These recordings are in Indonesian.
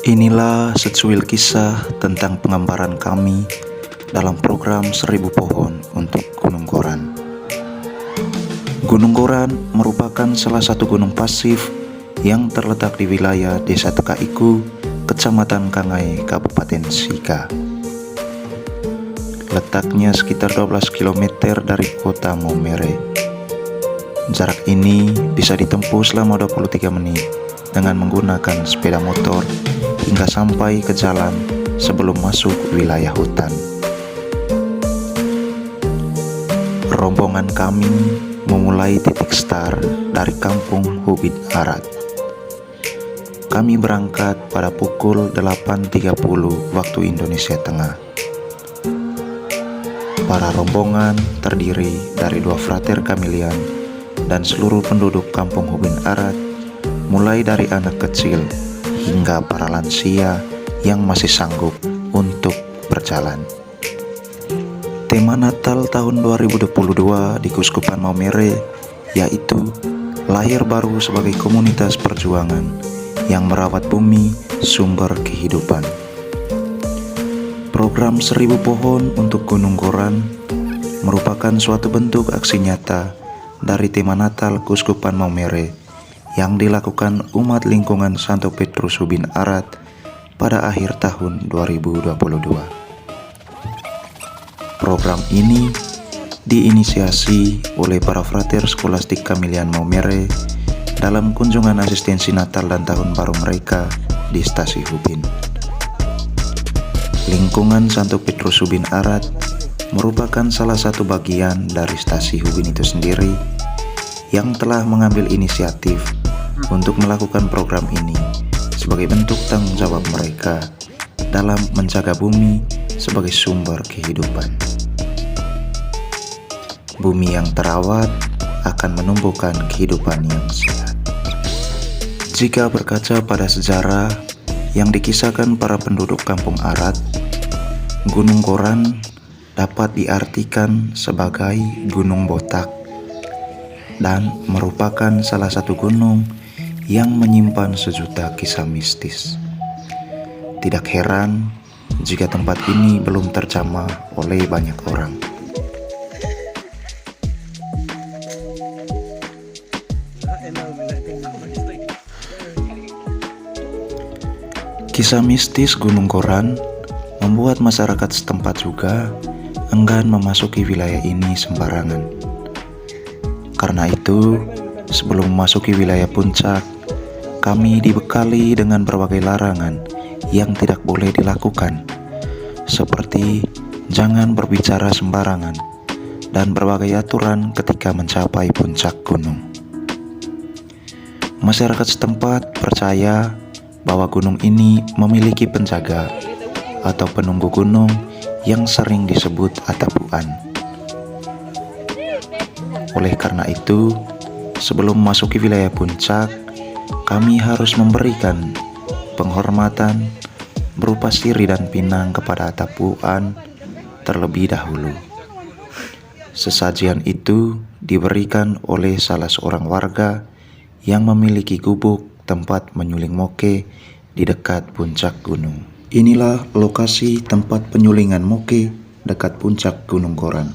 Inilah secuil kisah tentang pengambaran kami dalam program 1000 Pohon untuk Gunung Goran. Gunung Goran merupakan salah satu gunung pasif yang terletak di wilayah Desa Tekaiku, Kecamatan Kangai, Kabupaten Sika. Letaknya sekitar 12 km dari kota Maumere. Jarak ini bisa ditempuh selama 23 menit dengan menggunakan sepeda motor hingga sampai ke jalan sebelum masuk wilayah hutan. Rombongan kami memulai titik start dari kampung Hubin Arat. Kami berangkat pada pukul 8.30 waktu Indonesia Tengah. Para rombongan terdiri dari 2 frater Kamilian dan seluruh penduduk kampung Hubin Arat, mulai dari anak kecil hingga para lansia yang masih sanggup untuk berjalan. Tema Natal tahun 2022 di Keuskupan Maumere yaitu lahir baru sebagai komunitas perjuangan yang merawat bumi, sumber kehidupan. Program 1000 Pohon untuk Gunung Goran merupakan suatu bentuk aksi nyata dari tema Natal Keuskupan Maumere yang dilakukan umat lingkungan Santo Petrus Hubin Arat pada akhir tahun 2022. Program ini diinisiasi oleh para frater skolastik Kamilian Maumere dalam kunjungan asistensi Natal dan Tahun Baru mereka di Stasi Hubin. Lingkungan Santo Petrus Hubin Arat merupakan salah satu bagian dari Stasi Hubin itu sendiri yang telah mengambil inisiatif untuk melakukan program ini sebagai bentuk tanggung jawab mereka dalam menjaga bumi sebagai sumber kehidupan. Bumi yang terawat akan menumbuhkan kehidupan yang sehat. Jika berkaca pada sejarah yang dikisahkan para penduduk kampung Arat, Gunung Goran dapat diartikan sebagai gunung botak dan merupakan salah satu gunung yang menyimpan sejuta kisah mistis. Tidak heran jika tempat ini belum terjamah oleh banyak orang. Kisah mistis Gunung Goran membuat masyarakat setempat juga enggan memasuki wilayah ini sembarangan. Karena itu, sebelum memasuki wilayah puncak, kami dibekali dengan berbagai larangan yang tidak boleh dilakukan, seperti jangan berbicara sembarangan dan berbagai aturan ketika mencapai puncak gunung. Masyarakat setempat percaya bahwa gunung ini memiliki penjaga atau penunggu gunung yang sering disebut atapuan. Oleh karena itu, sebelum memasuki wilayah puncak, kami harus memberikan penghormatan berupa sirih dan pinang kepada atapuan terlebih dahulu. Sesajian itu diberikan oleh salah seorang warga yang memiliki gubuk tempat menyuling moke di dekat puncak gunung. Inilah lokasi tempat penyulingan moke dekat puncak Gunung Goran.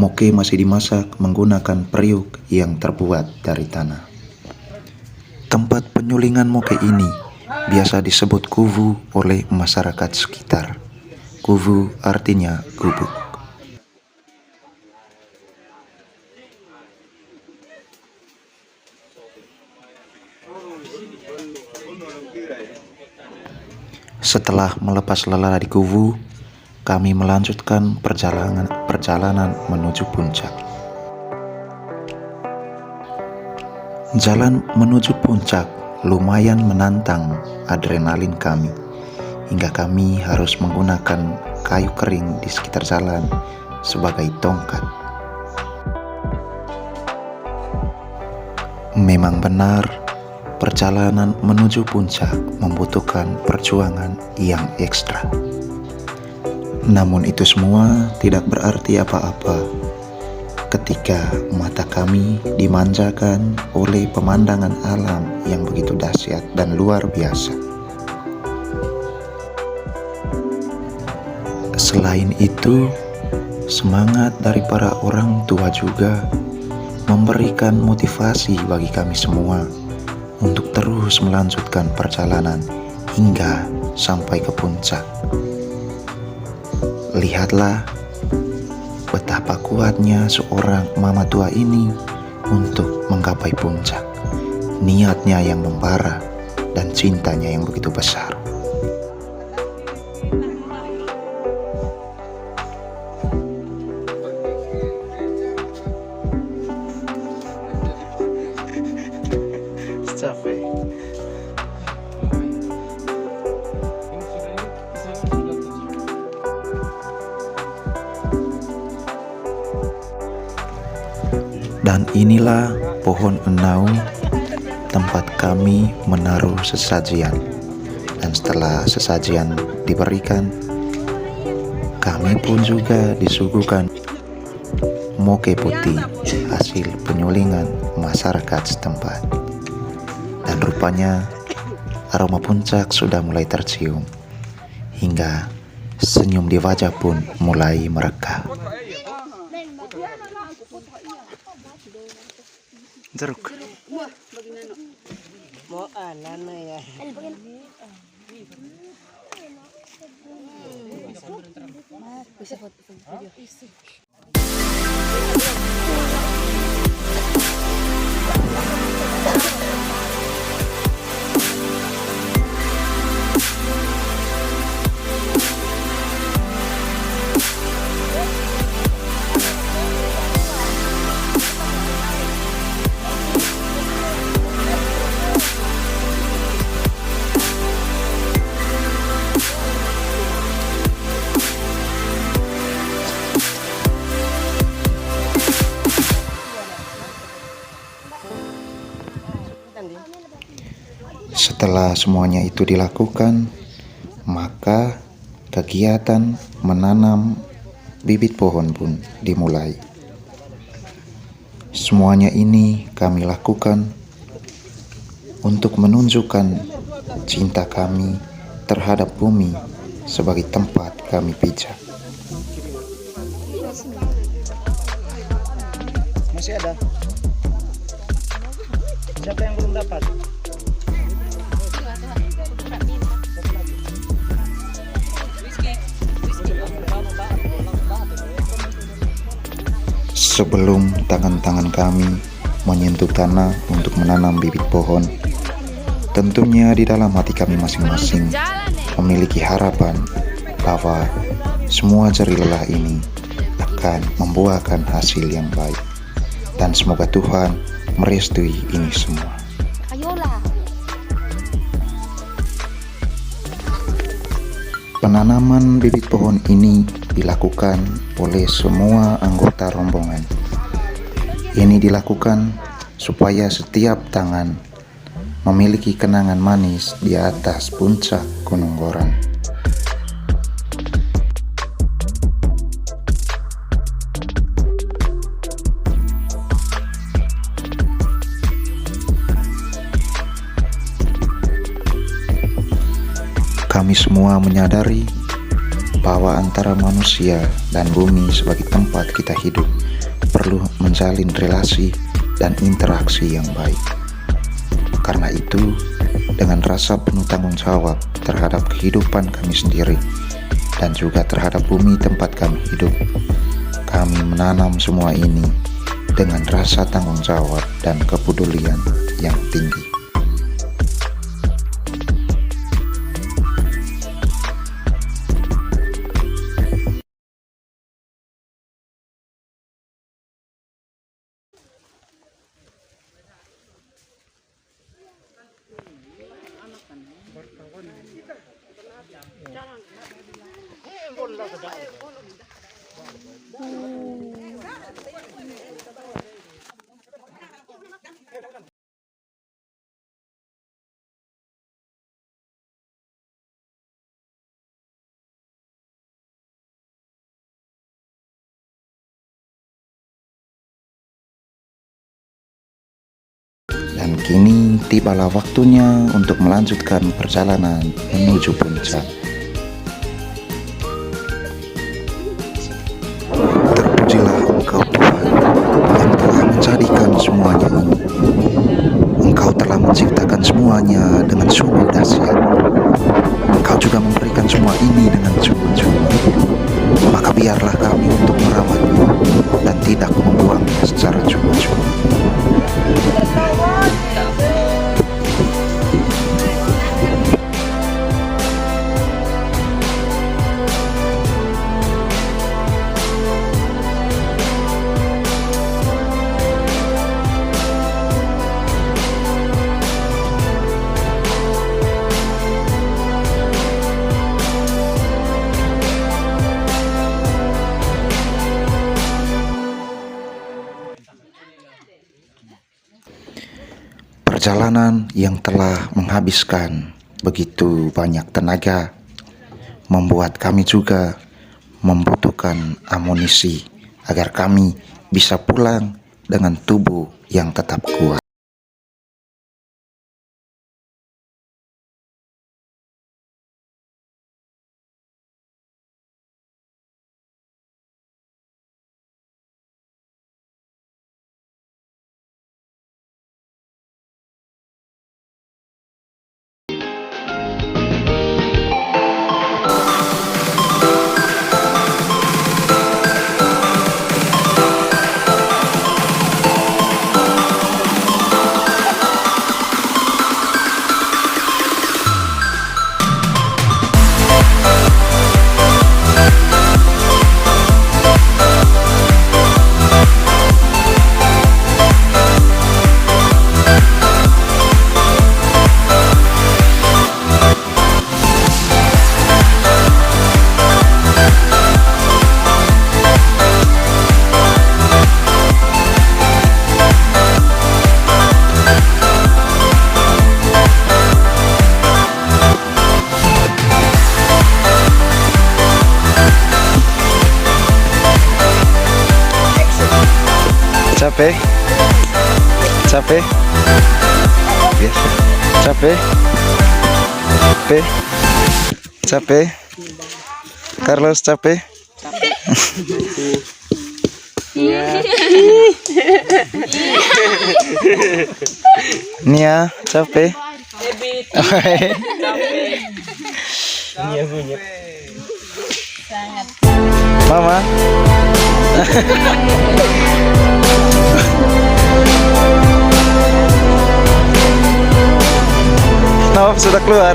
Moke masih dimasak menggunakan periuk yang terbuat dari tanah. Tempat penyulingan moke ini biasa disebut kuvu oleh masyarakat sekitar. Kuvu artinya gubuk. Setelah melepas lelah di kuvu, kami melanjutkan perjalanan menuju puncak. Jalan menuju puncak lumayan menantang adrenalin kami, hingga kami harus menggunakan kayu kering di sekitar jalan sebagai tongkat. Memang benar, perjalanan menuju puncak membutuhkan perjuangan yang ekstra. Namun itu semua tidak berarti apa-apa ketika mata kami dimanjakan oleh pemandangan alam yang begitu dahsyat dan luar biasa. Selain itu, semangat dari para orang tua juga memberikan motivasi bagi kami semua untuk terus melanjutkan perjalanan hingga sampai ke puncak. Lihatlah betapa kuatnya seorang mama tua ini untuk menggapai puncak. Niatnya yang membara dan cintanya yang begitu besar. Capek. Dan inilah pohon enau tempat kami menaruh sesajian. Dan setelah sesajian diberikan, kami pun juga disuguhkan moke putih hasil penyulingan masyarakat setempat. Dan rupanya aroma puncak sudah mulai tercium, hingga senyum di wajah pun mulai mereka. Jeruk. Mau alana ya. Setelah semuanya itu dilakukan, maka kegiatan menanam bibit pohon pun dimulai. Semuanya ini kami lakukan untuk menunjukkan cinta kami terhadap bumi sebagai tempat kami pijak. Masih ada. Siapa yang belum dapat? Sebelum tangan-tangan kami menyentuh tanah untuk menanam bibit pohon, tentunya di dalam hati kami masing-masing memiliki harapan bahwa semua jerih lelah ini akan membuahkan hasil yang baik. Dan semoga Tuhan merestui ini semua. Penanaman bibit pohon ini dilakukan oleh semua anggota rombongan. Ini dilakukan supaya setiap tangan memiliki kenangan manis di atas puncak Gunung Goran. Kami semua menyadari bahwa antara manusia dan bumi sebagai tempat kita hidup perlu menjalin relasi dan interaksi yang baik. Karena itu, dengan rasa penuh tanggung jawab terhadap kehidupan kami sendiri dan juga terhadap bumi tempat kami hidup, kami menanam semua ini dengan rasa tanggung jawab dan kepedulian yang tinggi. Dan kini tibalah waktunya untuk melanjutkan perjalanan menuju puncak. dengan sungguh dahsyat. Engkau juga memberikan semua ini dengan cuma-cuma. Maka biarlah kami untuk merawatnya dan tidak membuangnya secara cuma-cuma. Perjalanan yang telah menghabiskan begitu banyak tenaga membuat kami juga membutuhkan amunisi agar kami bisa pulang dengan tubuh yang tetap kuat. Capek? Capek? Biasa. Capek? Capek? Capek? Carlos capek? Nia capek? Mama? Nov sudah keluar.